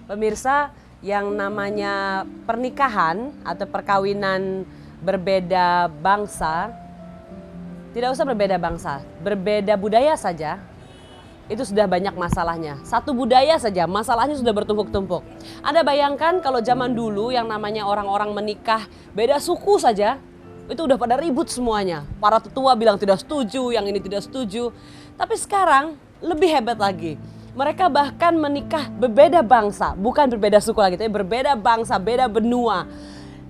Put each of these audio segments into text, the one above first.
Pemirsa, yang namanya pernikahan atau perkawinan berbeda bangsa, tidak usah berbeda bangsa, berbeda budaya saja, itu sudah banyak masalahnya. Satu budaya saja, masalahnya sudah bertumpuk-tumpuk. Anda bayangkan kalau zaman dulu yang namanya orang-orang menikah beda suku saja, itu udah pada ribut semuanya. Para tetua bilang tidak setuju, yang ini tidak setuju. Tapi sekarang lebih hebat lagi. Mereka bahkan menikah berbeda bangsa, bukan berbeda suku lagi, tapi berbeda bangsa, beda benua.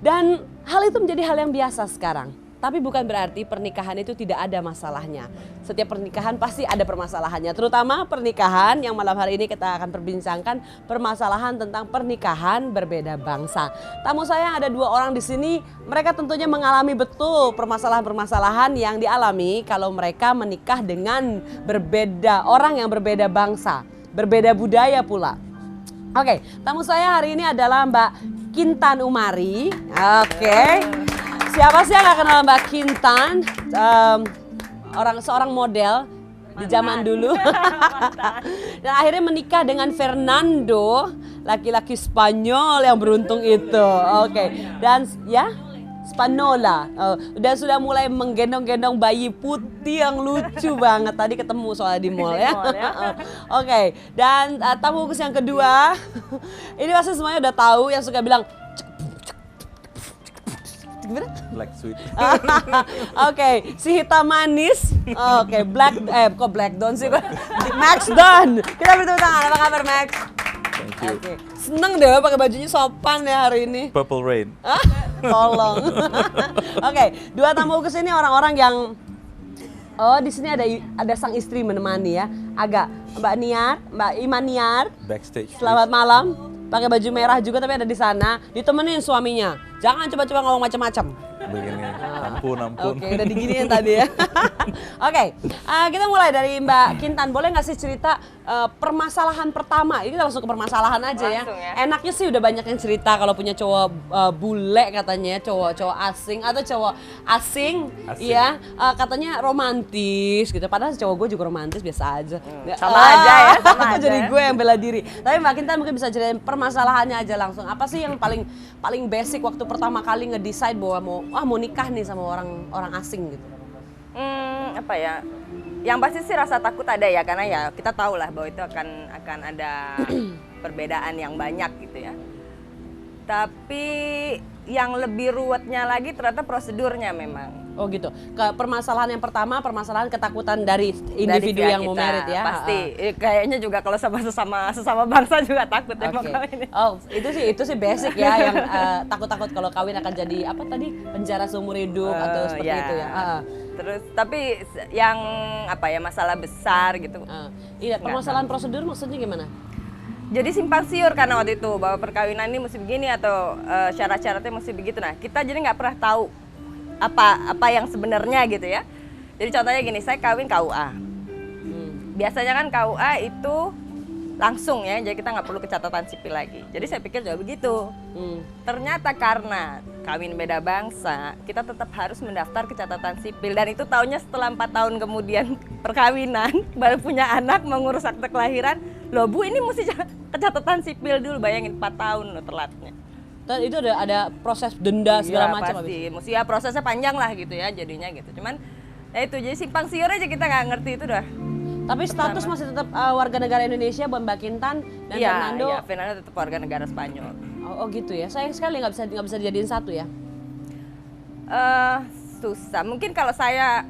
Dan hal itu menjadi hal yang biasa sekarang. Tapi bukan berarti pernikahan itu tidak ada masalahnya. Setiap pernikahan pasti ada permasalahannya. Terutama pernikahan yang malam hari ini kita akan perbincangkan, permasalahan tentang pernikahan berbeda bangsa. Tamu saya ada 2 orang di sini. Mereka tentunya mengalami betul permasalahan-permasalahan yang dialami kalau mereka menikah dengan berbeda orang yang berbeda bangsa, berbeda budaya pula. Oke, tamu saya hari ini adalah Mbak Kintan Umari. Oke. Siapa sih yang gak kenal Mbak Kintan? Seorang model di zaman dulu. Dan akhirnya menikah dengan Fernando, laki-laki Spanyol yang beruntung itu. Oke. Dan ya, Spanola. Dan sudah mulai menggendong-gendong bayi putih yang lucu banget. Tadi ketemu soalnya di mall ya. Oke. Dan tamu khusus yang kedua, ini pasti semuanya udah tahu yang suka bilang Black sweet. Oke, si hitam manis. Oke, kok Black Don sih? Max Don. Kita beri tepuk tangan. Apa kabar Max? Thank you. Oke. Seneng deh pakai bajunya sopan ya hari ini. Purple Rain. Tolong. Oke, 2 tamu ke sini orang-orang yang di sini ada sang istri menemani ya. Agak Mbak Iman Niar. Backstage. Selamat malam. Pakai baju merah juga tapi ada di sana, ditemenin suaminya. Jangan coba-coba ngomong macam-macam. Begini. Ampun. Oke, udah diginiin tadi ya. Oke, kita mulai dari Mbak Kintan. Boleh nggak sih cerita permasalahan pertama? Ini kita langsung ke permasalahan aja ya. Enaknya sih udah banyak yang cerita kalau punya cowok bule katanya, cowok asing atau cowok asing. Ya, katanya romantis gitu. Padahal cowok gue juga romantis biasa aja. Sama aja ya, sama aja. Jadi gue yang bela diri. Tapi Mbak Kintan mungkin bisa ceritain permasalahannya aja langsung. Apa sih yang paling basic waktu pertama kali nge-decide bahwa mau nikah nih sama orang asing gitu? Apa ya? Yang pasti sih rasa takut ada ya, karena ya kita tahu lah bahwa itu akan ada perbedaan yang banyak gitu ya. Tapi yang lebih ruwetnya lagi ternyata prosedurnya memang. Oh gitu. Permasalahan yang pertama, permasalahan ketakutan dari individu yang mau married ya. Pasti. Kayaknya juga kalau sesama bangsa juga takut ya mau kawin. Oh, itu sih basic ya yang takut-takut kalau kawin akan jadi apa tadi? Penjara seumur hidup atau seperti itu ya. Terus tapi yang apa ya, masalah besar gitu. Iya, permasalahan prosedur maksudnya gimana? Jadi simpang siur karena waktu itu bahwa perkawinan ini mesti begini atau syarat-syaratnya mesti begitu. Nah, kita jadi nggak pernah tahu apa yang sebenarnya gitu ya. Jadi contohnya gini, saya kawin KUA. Biasanya kan KUA itu langsung ya, jadi kita nggak perlu catatan sipil lagi. Jadi saya pikir juga begitu. Ternyata karena kawin beda bangsa, kita tetap harus mendaftar ke catatan sipil. Dan itu taunya setelah 4 tahun kemudian perkawinan, baru punya anak, mengurus akte kelahiran. Loh Bu, ini mesti ke catatan sipil dulu, bayangin 4 tahun loh telatnya. Dan itu ada proses denda segala macam. Pasti, mesti ya prosesnya panjang lah gitu ya jadinya gitu. Cuman ya itu, jadi simpang siur aja kita nggak ngerti itu dah. Tapi status masih tetap warga negara Indonesia, Mbak Kintan dan Fernando. Iya, Fernando tetap warga negara Spanyol. Oh gitu ya, sayang sekali nggak bisa dijadiin satu ya. Susah. Mungkin kalau saya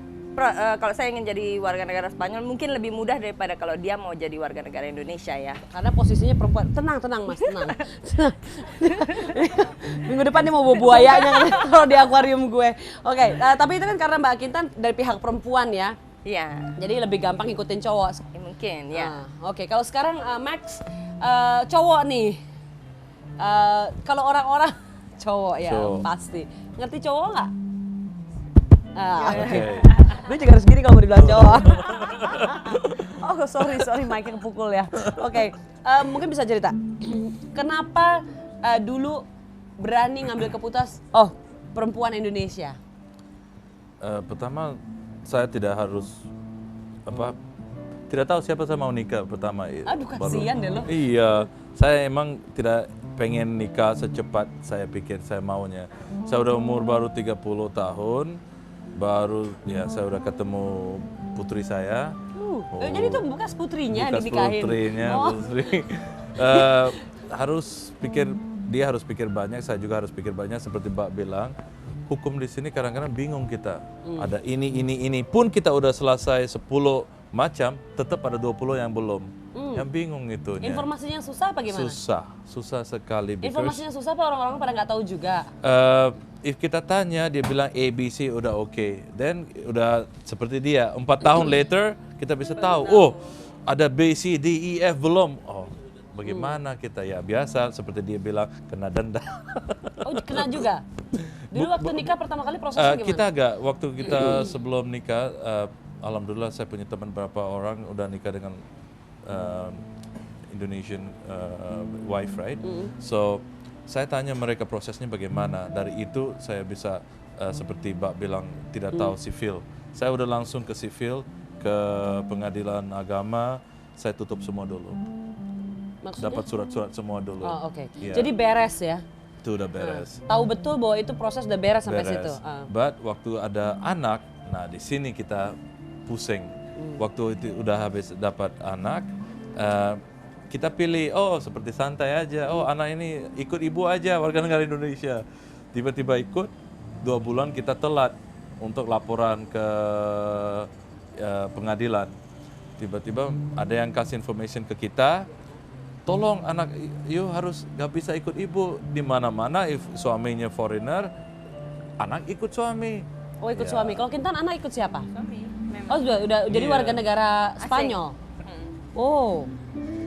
ingin jadi warga negara Spanyol mungkin lebih mudah daripada kalau dia mau jadi warga negara Indonesia ya. Karena posisinya perempuan. Tenang Mas, tenang. Minggu depan dia mau bawa buayanya kalau di akuarium gue. Oke, tapi itu kan karena Mbak Kintan dari pihak perempuan ya. Iya. Jadi lebih gampang ngikutin cowok. Mungkin ya. Oke, kalau sekarang Max cowok nih. Kalau orang-orang cowok ya pasti. Ngerti cowok nggak? Gue juga harus gini kalau mau dibilang cowok. Oh sorry mic-nya kepukul ya. Oke, mungkin bisa cerita. Kenapa dulu berani ngambil keputusan perempuan Indonesia? Pertama saya tidak harus tidak tahu siapa saya mau nikah pertama. Aduh, kasihan deh lo. Iya, saya emang tidak pengen nikah secepat saya pikir saya maunya. Saya udah umur baru 30 tahun, baru ya saya udah ketemu putri saya. Jadi itu bekas putrinya Bekas dinikahin. putrinya, Oh. putri. Harus pikir, dia harus pikir banyak, saya juga harus pikir banyak. Seperti Mbak bilang, hukum di sini kadang-kadang bingung kita. Ada ini pun kita udah selesai 10 macam, tetap ada 20 yang belum. Yang bingung itunya. Informasinya susah apa gimana? Susah sekali. Because, Informasinya susah apa orang-orang pada nggak tahu juga? if kita tanya, dia bilang ABC udah oke. Then udah seperti dia, 4 tahun later kita bisa tahu. Oh, ada B, C, D, E, F belum. Oh, bagaimana kita ya? Biasa seperti dia bilang kena denda. Oh, kena juga? Dulu waktu nikah pertama kali prosesnya gimana? Kita agak, waktu kita sebelum nikah, alhamdulillah saya punya teman beberapa orang udah nikah dengan Indonesian wife, right? So saya tanya mereka prosesnya bagaimana. Dari itu saya bisa seperti Mbak bilang tidak tahu sivil. Saya udah langsung ke sivil, ke pengadilan agama. Saya tutup semua dulu. Maksudnya? Dapat surat-surat semua dulu. Oh, oke. Iya. Jadi beres ya? Itu udah beres. Tahu betul bahwa itu proses udah beres sampai Beres. situ. But waktu ada anak, nah di sini kita pusing. Waktu itu udah habis dapat anak, kita pilih, oh seperti santai aja, oh anak ini ikut ibu aja warga negara Indonesia. Tiba-tiba ikut, 2 bulan kita telat untuk laporan ke pengadilan. Tiba-tiba ada yang kasih information ke kita, tolong anak you harus gak bisa ikut ibu di mana-mana. If suaminya foreigner, anak ikut suami. Oh, ikut suami. Kalau Kintan anak ikut siapa? Suami, memang. Oh, udah jadi Iya. warga negara Spanyol. Oh.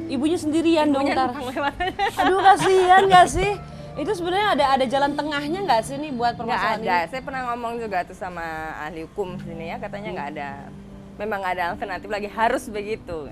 Ibunya sendirian dong Ibunya ntar. numpang lewat. Aduh, kasihan gak sih? Itu sebenarnya ada jalan tengahnya nggak sih nih buat Nggak permasalahan ada. ini? Saya pernah ngomong juga tuh sama ahli hukum sini ya, katanya nggak ada. Memang nggak ada alternatif lagi, harus begitu.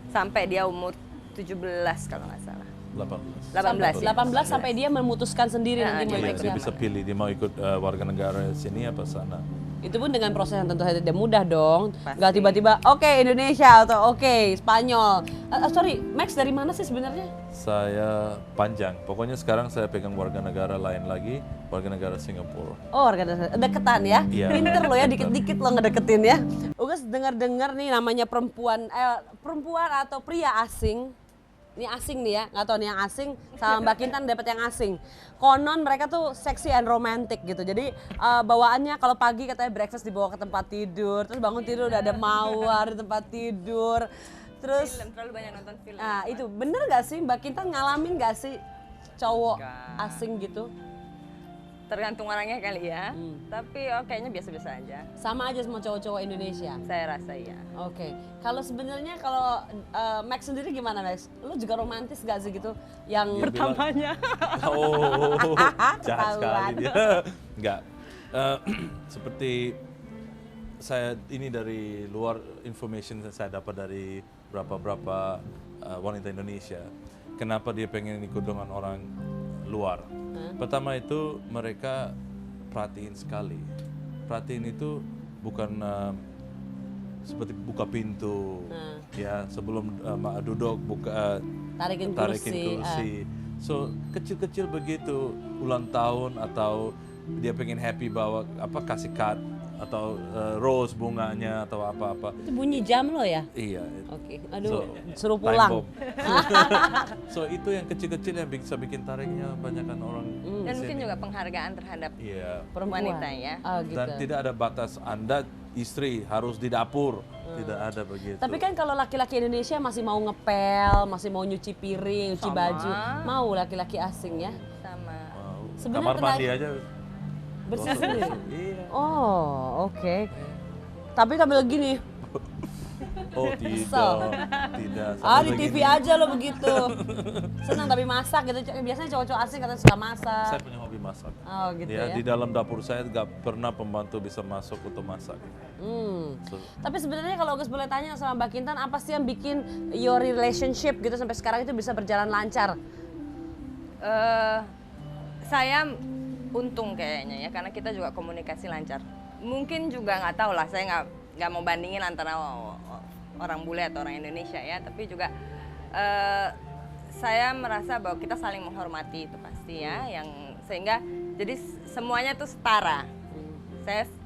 Sampai dia umur 17 kalau nggak salah. 18. 18. 18 sampai dia memutuskan sendiri Nah, nanti mau dia ikut Dia siapa. bisa pilih dia mau ikut warga negara sini apa sana. Itu pun dengan proses yang tentu saja tidak mudah dong. Pasti. Nggak tiba-tiba oke Indonesia atau oke Spanyol. Sorry, Max dari mana sih sebenarnya? Saya panjang. Pokoknya sekarang saya pegang warga negara lain lagi, warga negara Singapura. Oh, warga deketan ya. Iya. Pinter lo ya, dikit-dikit lo ngedeketin ya. Ugas dengar-dengar nih namanya perempuan atau pria asing. Ini asing nih ya, nggak tahu nih yang asing sama Mbak Kintan dapat yang asing. Konon mereka tuh seksi and romantic gitu. Jadi bawaannya kalau pagi katanya breakfast dibawa ke tempat tidur, terus bangun tidur udah ada mawar di tempat tidur. Terus Film, terlalu banyak nonton film. nah itu bener gak sih Mbak Kintan ngalamin gak sih cowok Enggak. asing gitu? Tergantung orangnya kali ya. Tapi kayaknya biasa-biasa aja. Sama aja semua cowok-cowok Indonesia. Saya rasa ya. Oke, kalau sebenarnya kalau Max sendiri gimana Max? Lu juga romantis gak sih gitu? Yang Pertamanya. Oh, jahat Ketahuan. sekali dia. Enggak. Seperti saya ini dari luar information yang saya dapat dari berapa wanita Indonesia. Kenapa dia pengen ikut dengan orang luar? Pertama itu mereka perhatiin sekali. Perhatiin itu bukan seperti buka pintu, ya sebelum duduk buka tarikin kursi. So kecil-kecil begitu ulang tahun atau dia pengen happy bawa kasih card atau rose bunganya atau apa-apa. Itu bunyi jam lo ya? Iya. Oke, aduh, So, suruh time pulang. bomb. So itu yang kecil-kecil yang bisa bikin tariknya banyakkan orang. Dan di mungkin sini. juga penghargaan terhadap Iya. Perempuan. wanita ya. Oh, gitu. Dan tidak ada batas Anda istri harus di dapur. Tidak ada begitu. Tapi kan kalau laki-laki Indonesia masih mau ngepel, masih mau nyuci piring, nyuci Sama. baju, mau laki-laki asing ya? Sama. Mau Sebenarnya kamar mandi tenaga- aja. Bersih langsung sendiri. bersih. Iya. Oh, oke. Tapi sambil gini, Oh tidak, tidak. ah Sampai di TV begini. aja lo begitu. Senang tapi masak gitu. Biasanya cowok-cowok asing katanya suka masak. Saya punya hobi masak. Oh gitu ya. Di dalam dapur saya nggak pernah pembantu bisa masuk untuk masak. So, Tapi sebenarnya kalau Gus boleh tanya sama Mbak Kintan, apa sih yang bikin your relationship gitu sampai sekarang itu bisa berjalan lancar? Saya untung kayaknya ya, karena kita juga komunikasi lancar. Mungkin juga nggak tahu lah, saya nggak mau bandingin antara orang bule atau orang Indonesia ya, tapi juga saya merasa bahwa kita saling menghormati itu pasti ya, yang sehingga jadi semuanya tuh setara.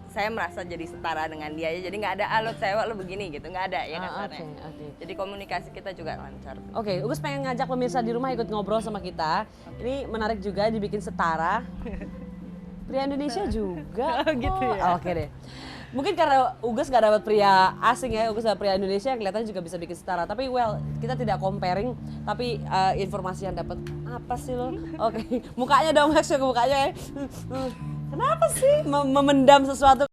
Saya merasa jadi setara dengan dia, jadi nggak ada lo cewek lo begini gitu, nggak ada ya kasarnya. Oke. Jadi komunikasi kita juga lancar. Oke, Ugus pengen ngajak pemirsa di rumah ikut ngobrol sama kita. Ini menarik juga dibikin setara. Pria Indonesia juga. Oh, gitu ya. Oke deh. Mungkin karena Ugus gak dapat pria asing ya, Ugus dapat pria Indonesia, kelihatannya juga bisa bikin setara. Tapi kita tidak comparing, tapi informasi yang dapat apa sih lo? Oke, mukanya dong, maksudnya mukanya ya. Kenapa sih memendam sesuatu